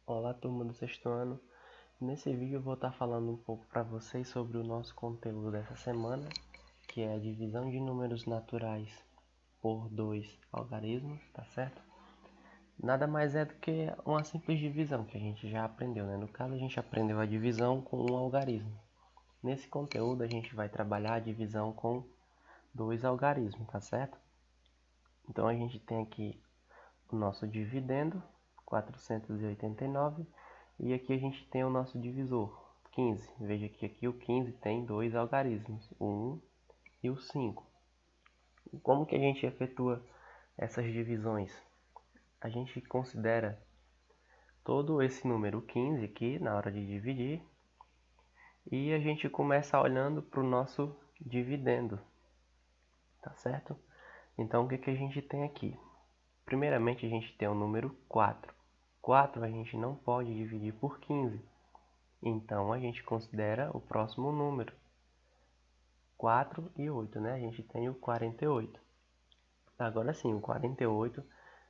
Olá, turma do sexto ano. Nesse vídeo eu vou estar falando um pouco para vocês sobre o nosso conteúdo dessa semana, que é a divisão de números naturais por dois algarismos, tá certo? Nada mais é do que uma simples divisão que a gente já aprendeu, né? No caso, a gente aprendeu a divisão com um algarismo. Nesse conteúdo, a gente vai trabalhar a divisão com dois algarismos, tá certo? Então, a gente tem aqui o nosso dividendo, 489, e aqui a gente tem o nosso divisor, 15. Veja que aqui o 15 tem dois algarismos, o 1 e o 5. Como que a gente efetua essas divisões? A gente considera todo esse número 15 aqui na hora de dividir e a gente começa olhando para o nosso dividendo, tá certo? Então o que a gente tem aqui? Primeiramente a gente tem o número 4. 4 a gente não pode dividir por 15. Então, a gente considera o próximo número. 4 e 8, né? A gente tem o 48. Agora sim, o 48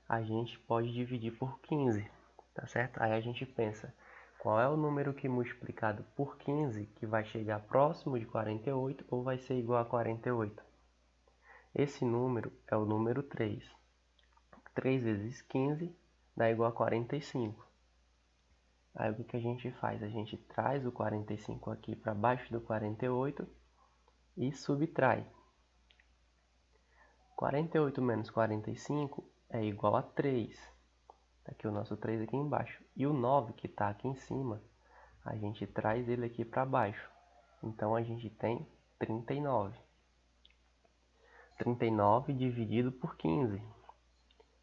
a gente pode dividir por 15, tá certo? Aí a gente pensa, qual é o número que multiplicado por 15 que vai chegar próximo de 48 ou vai ser igual a 48? Esse número é o número 3. 3 vezes 15 dá igual a 45. Aí o que a gente faz? A gente traz o 45 aqui para baixo do 48 e subtrai. 48 menos 45 é igual a 3. Está aqui o nosso 3 aqui embaixo. E o 9 que está aqui em cima, a gente traz ele aqui para baixo. Então a gente tem 39. 39 dividido por 15.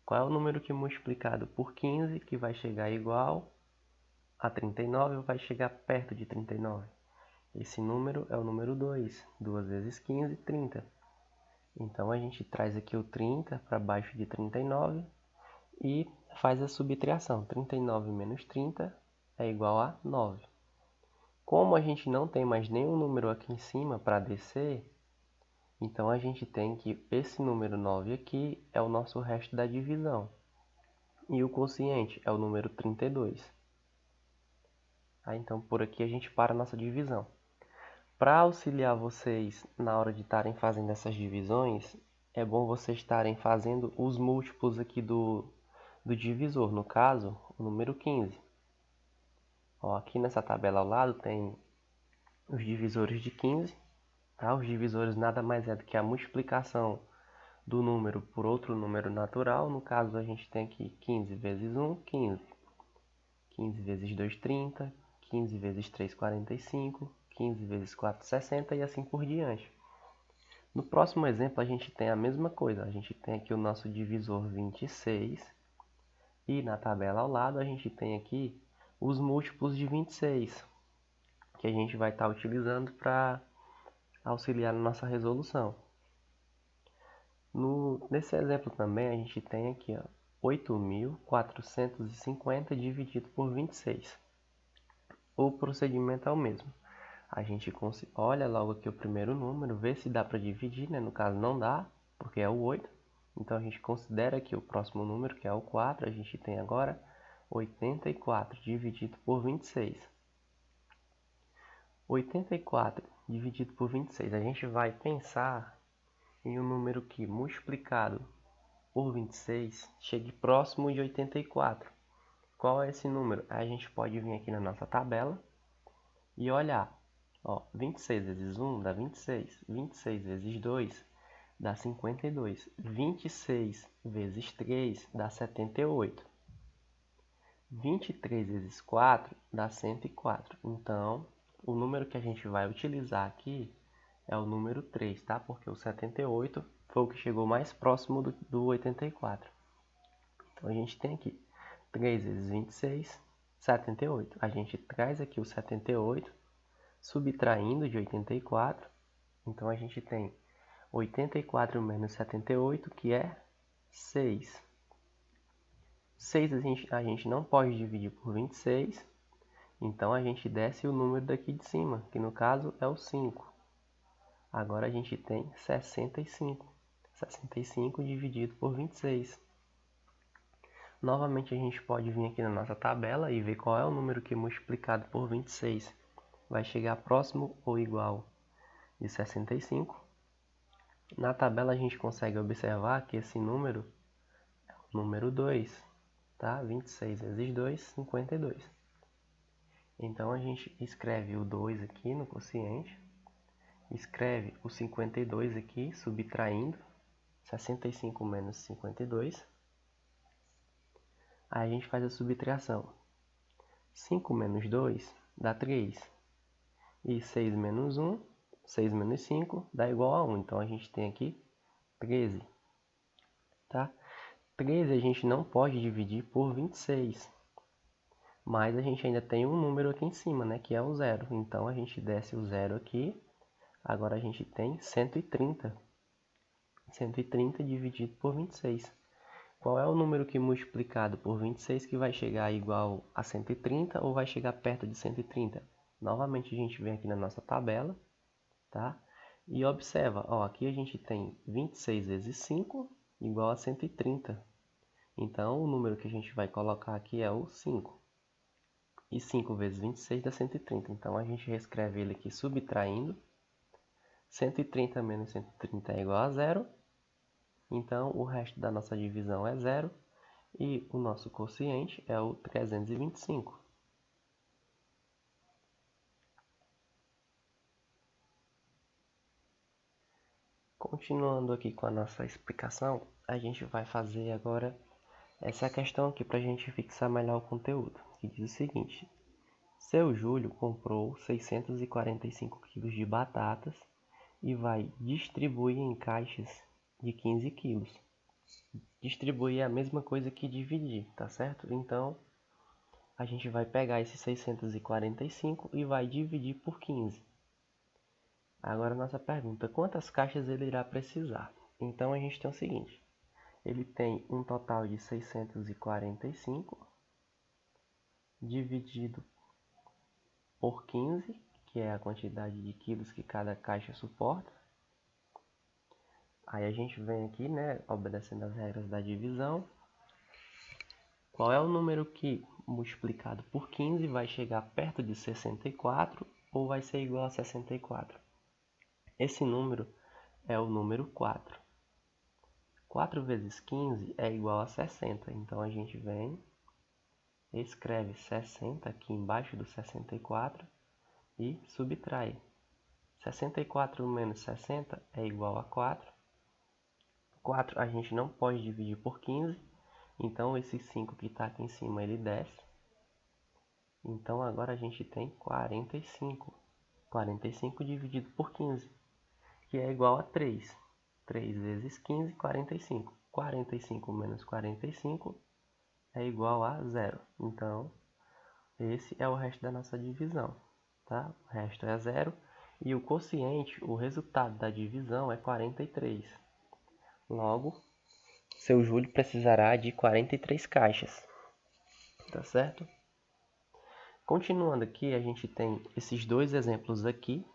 Qual é o número que multiplicado por 15 que vai chegar igual a 39 ou vai chegar perto de 39? Esse número é o número 2. 2 vezes 15, 30. Então a gente traz aqui o 30 para baixo de 39 e faz a subtração. 39 menos 30 é igual a 9. Como a gente não tem mais nenhum número aqui em cima para descer, então a gente tem que esse número 9 aqui é o nosso resto da divisão. E o quociente é o número 32. Então por aqui a gente para a nossa divisão. Para auxiliar vocês na hora de estarem fazendo essas divisões, é bom vocês estarem fazendo os múltiplos aqui do divisor, no caso, o número 15. Ó, aqui nessa tabela ao lado tem os divisores de 15. Tá? Os divisores nada mais é do que a multiplicação do número por outro número natural. No caso, a gente tem aqui 15 vezes 1, 15. 15 vezes 2, 30. 15 vezes 3, 45. 15 vezes 4, 60 e assim por diante. No próximo exemplo, a gente tem a mesma coisa. A gente tem aqui o nosso divisor 26. E na tabela ao lado, a gente tem aqui os múltiplos de 26, que a gente vai estar utilizando para auxiliar na nossa resolução. Nesse exemplo também, a gente tem aqui 8.450 dividido por 26. O procedimento é o mesmo. A gente olha logo aqui o primeiro número, vê se dá para dividir, né? No caso não dá, porque é o 8. Então a gente considera aqui o próximo número, que é o 4. A gente tem agora 84 dividido por 26. 84 dividido por 26. A gente vai pensar em um número que multiplicado por 26 chegue próximo de 84. Qual é esse número? A gente pode vir aqui na nossa tabela e olhar. 26 vezes 1 dá 26. 26 vezes 2 dá 52. 26 vezes 3 dá 78. 23 vezes 4 dá 104. Então, o número que a gente vai utilizar aqui é o número 3, tá? Porque o 78 foi o que chegou mais próximo do 84. Então, a gente tem aqui 3 vezes 26, 78. A gente traz aqui o 78, subtraindo de 84. Então, a gente tem 84 menos 78, que é 6. 6 a gente não pode dividir por 26, então a gente desce o número daqui de cima, que no caso é o 5. Agora a gente tem 65. 65 dividido por 26. Novamente a gente pode vir aqui na nossa tabela e ver qual é o número que multiplicado por 26 vai chegar próximo ou igual de 65. Na tabela a gente consegue observar que esse número é o número 2, tá? 26 vezes 2, 52. Então a gente escreve o 2 aqui no quociente, escreve o 52 aqui, subtraindo 65 menos 52. Aí a gente faz a subtração. 5 menos 2 dá 3. E 6 menos 1, 6 menos 5 dá igual a 1. Então a gente tem aqui 13. Tá? 13 a gente não pode dividir por 26. Mas a gente ainda tem um número aqui em cima, né, que é o 0. Então a gente desce o 0 aqui. Agora a gente tem 130. 130 dividido por 26. Qual é o número que multiplicado por 26 que vai chegar igual a 130 ou vai chegar perto de 130? Novamente a gente vem aqui na nossa tabela, tá? E observa, ó, aqui a gente tem 26 vezes 5 igual a 130. Então o número que a gente vai colocar aqui é o 5. E 5 vezes 26 dá 130. Então a gente reescreve ele aqui subtraindo. 130 menos 130 é igual a 0. Então, o resto da nossa divisão é 0 e o nosso quociente é o 325. Continuando aqui com a nossa explicação, a gente vai fazer agora essa questão aqui para a gente fixar melhor o conteúdo, que diz o seguinte: Seu Júlio comprou 645 kg de batatas e vai distribuir em caixas de 15 kg. Distribuir é a mesma coisa que dividir, tá certo? Então, a gente vai pegar esses 645 e vai dividir por 15. Agora, nossa pergunta: quantas caixas ele irá precisar? Então, a gente tem o seguinte: ele tem um total de 645 dividido por 15, que é a quantidade de quilos que cada caixa suporta. Aí a gente vem aqui, né, obedecendo as regras da divisão. Qual é o número que, multiplicado por 15, vai chegar perto de 64 ou vai ser igual a 64? Esse número é o número 4. 4 vezes 15 é igual a 60. Então a gente vem, escreve 60 aqui embaixo do 64 e subtrai. 64 menos 60 é igual a 4. 4 a gente não pode dividir por 15, então esse 5 que está aqui em cima ele desce. Então agora a gente tem 45. 45 dividido por 15, que é igual a 3. 3 vezes 15, 45. 45 menos 45 é igual a 0. Então, esse é o resto da nossa divisão. Tá? O resto é 0. E o quociente, o resultado da divisão é 43. Logo, seu Júlio precisará de 43 caixas. Tá certo? Continuando aqui, a gente tem esses dois exemplos aqui.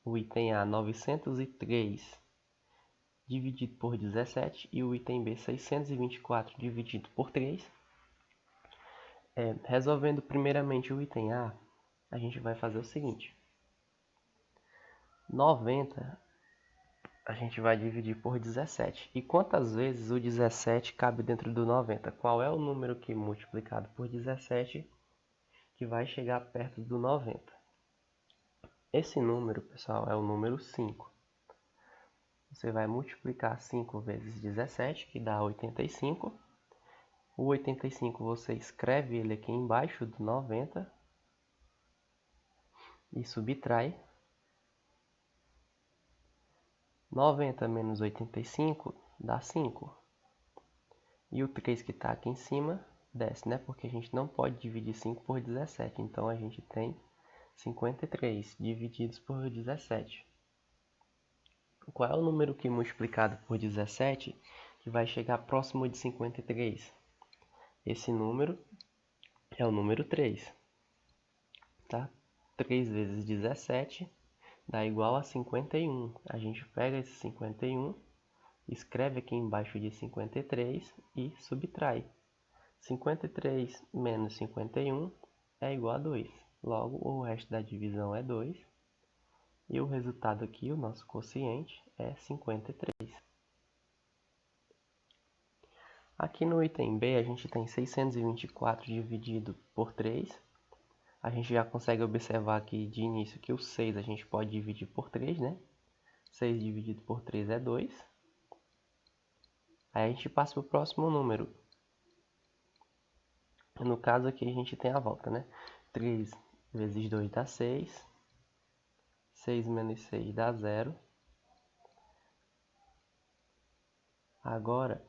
O item A, 903 dividido por 17 e o item B, 624 dividido por 3. Resolvendo primeiramente o item A, a gente vai fazer o seguinte: 90 a gente vai dividir por 17. E quantas vezes o 17 cabe dentro do 90? Qual é o número que multiplicado por 17 que vai chegar perto do 90? Esse número, pessoal, é o número 5. Você vai multiplicar 5 vezes 17, que dá 85. O 85 você escreve ele aqui embaixo do 90 e subtrai. 90 menos 85 dá 5. E o 3 que está aqui em cima desce, né? Porque a gente não pode dividir 5 por 17. Então a gente tem 53 divididos por 17. Qual é o número que multiplicado por 17 que vai chegar próximo de 53? Esse número é o número 3. Tá? 3 vezes 17 dá igual a 51. A gente pega esse 51, escreve aqui embaixo de 53 e subtrai. 53 menos 51 é igual a 2. Logo, o resto da divisão é 2. E o resultado aqui, o nosso quociente, é 53. Aqui no item B, a gente tem 624 dividido por 3. A gente já consegue observar aqui de início que o 6 a gente pode dividir por 3, né? 6 dividido por 3 é 2. Aí a gente passa para o próximo número. No caso aqui a gente tem a volta, né? 3 vezes 2 dá 6. 6 menos 6 dá 0. Agora,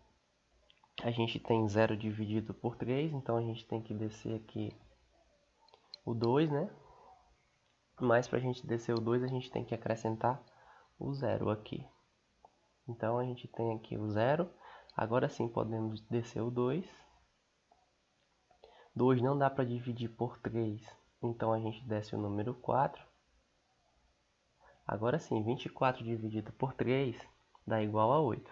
a gente tem 0 dividido por 3, então a gente tem que descer aqui o 2, né? Mas para a gente descer o 2, a gente tem que acrescentar o 0 aqui. Então, a gente tem aqui o 0. Agora sim, podemos descer o 2. 2 não dá para dividir por 3, então a gente desce o número 4. Agora sim, 24 dividido por 3 dá igual a 8.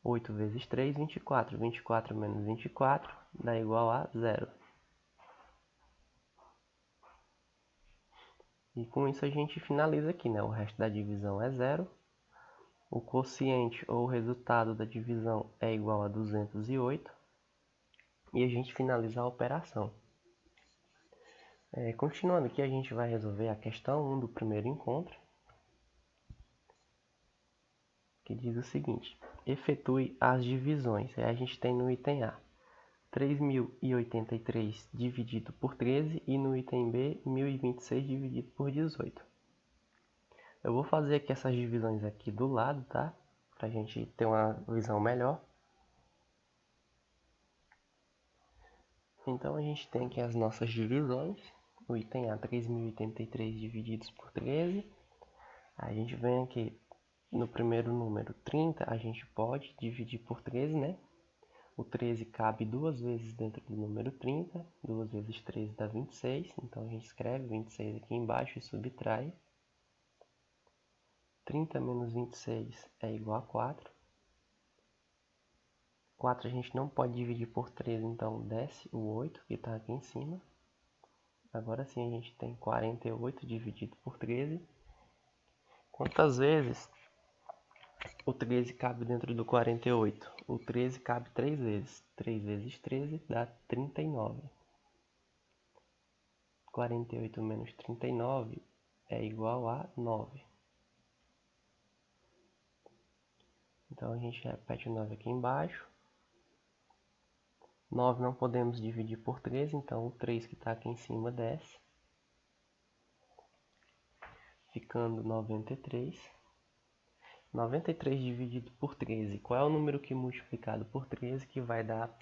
8 vezes 3, 24. 24 menos 24 dá igual a 0. E com isso a gente finaliza aqui, né? O resto da divisão é 0. O quociente ou o resultado da divisão é igual a 208. E a gente finaliza a operação. Continuando aqui, a gente vai resolver a questão 1 do primeiro encontro, que diz o seguinte: efetue as divisões. Aí a gente tem no item A 3.083 dividido por 13 e no item B 1.026 dividido por 18. Eu vou fazer aqui essas divisões aqui do lado, tá? Para a gente ter uma visão melhor. Então a gente tem aqui as nossas divisões. O item A 3.083 divididos por 13. A gente vem aqui no primeiro número 30, a gente pode dividir por 13, né? O 13 cabe duas vezes dentro do número 30. 2 vezes 13 dá 26. Então a gente escreve 26 aqui embaixo e subtrai. 30 menos 26 é igual a 4. 4 a gente não pode dividir por 13, então desce o 8 que está aqui em cima. Agora sim a gente tem 48 dividido por 13. Quantas vezes o 13 cabe dentro do 48? O 13 cabe 3 vezes. 3 vezes 13 dá 39. 48 menos 39 é igual a 9. Então a gente repete o 9 aqui embaixo. 9 não podemos dividir por 13, então o 3 que está aqui em cima desce, ficando 93. 93 dividido por 13. Qual é o número que multiplicado por 13 que vai dar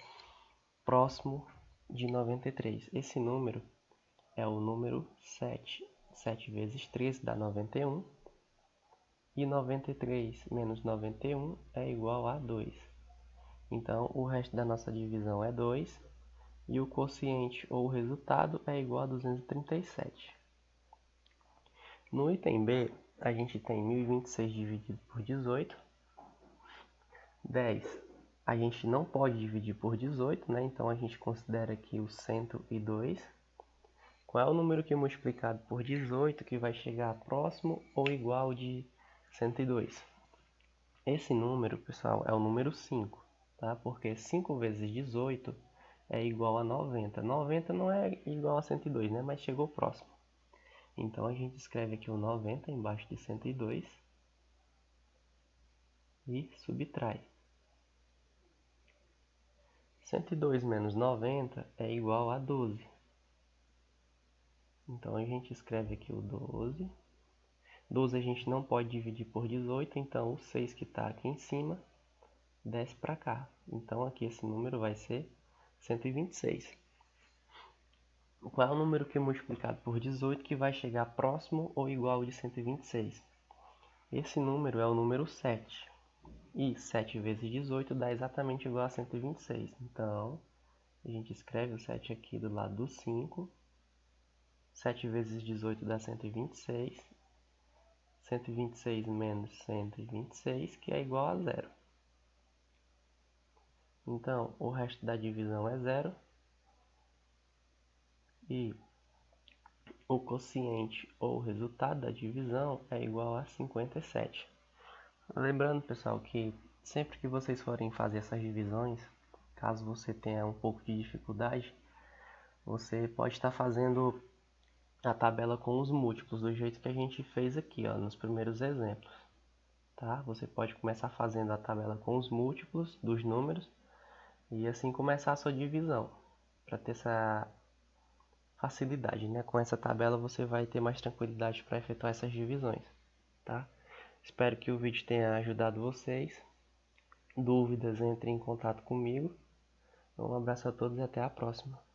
próximo de 93? Esse número é o número 7. 7 vezes 13 dá 91. E 93 menos 91 é igual a 2. Então, o resto da nossa divisão é 2. E o quociente ou o resultado é igual a 237. No item B, a gente tem 1026 dividido por 18. 10 a gente não pode dividir por 18, né? Então a gente considera aqui o 102. Qual é o número que multiplicado por 18 que vai chegar próximo ou igual de 102? Esse número, pessoal, é o número 5, tá? Porque 5 vezes 18 é igual a 90. 90 não é igual a 102, né? Mas chegou próximo. Então a gente escreve aqui o 90 embaixo de 102 e subtrai. 102 menos 90 é igual a 12. Então a gente escreve aqui o 12. 12 a gente não pode dividir por 18, então o 6 que está aqui em cima desce para cá. Então aqui esse número vai ser 126. Qual é o número que é multiplicado por 18 que vai chegar próximo ou igual de 126? Esse número é o número 7. E 7 vezes 18 dá exatamente igual a 126. Então, a gente escreve o 7 aqui do lado do 5. 7 vezes 18 dá 126. 126 menos 126, que é igual a 0. Então, o resto da divisão é zero e o quociente ou resultado da divisão é igual a 57. Lembrando, pessoal, que sempre que vocês forem fazer essas divisões, caso você tenha um pouco de dificuldade, você pode estar fazendo a tabela com os múltiplos, do jeito que a gente fez aqui, ó, nos primeiros exemplos. Tá? Você pode começar fazendo a tabela com os múltiplos dos números e assim começar a sua divisão, para ter essa facilidade, né? Com essa tabela você vai ter mais tranquilidade para efetuar essas divisões, tá? Espero que o vídeo tenha ajudado vocês. Dúvidas, entre em contato comigo. Um abraço a todos e até a próxima.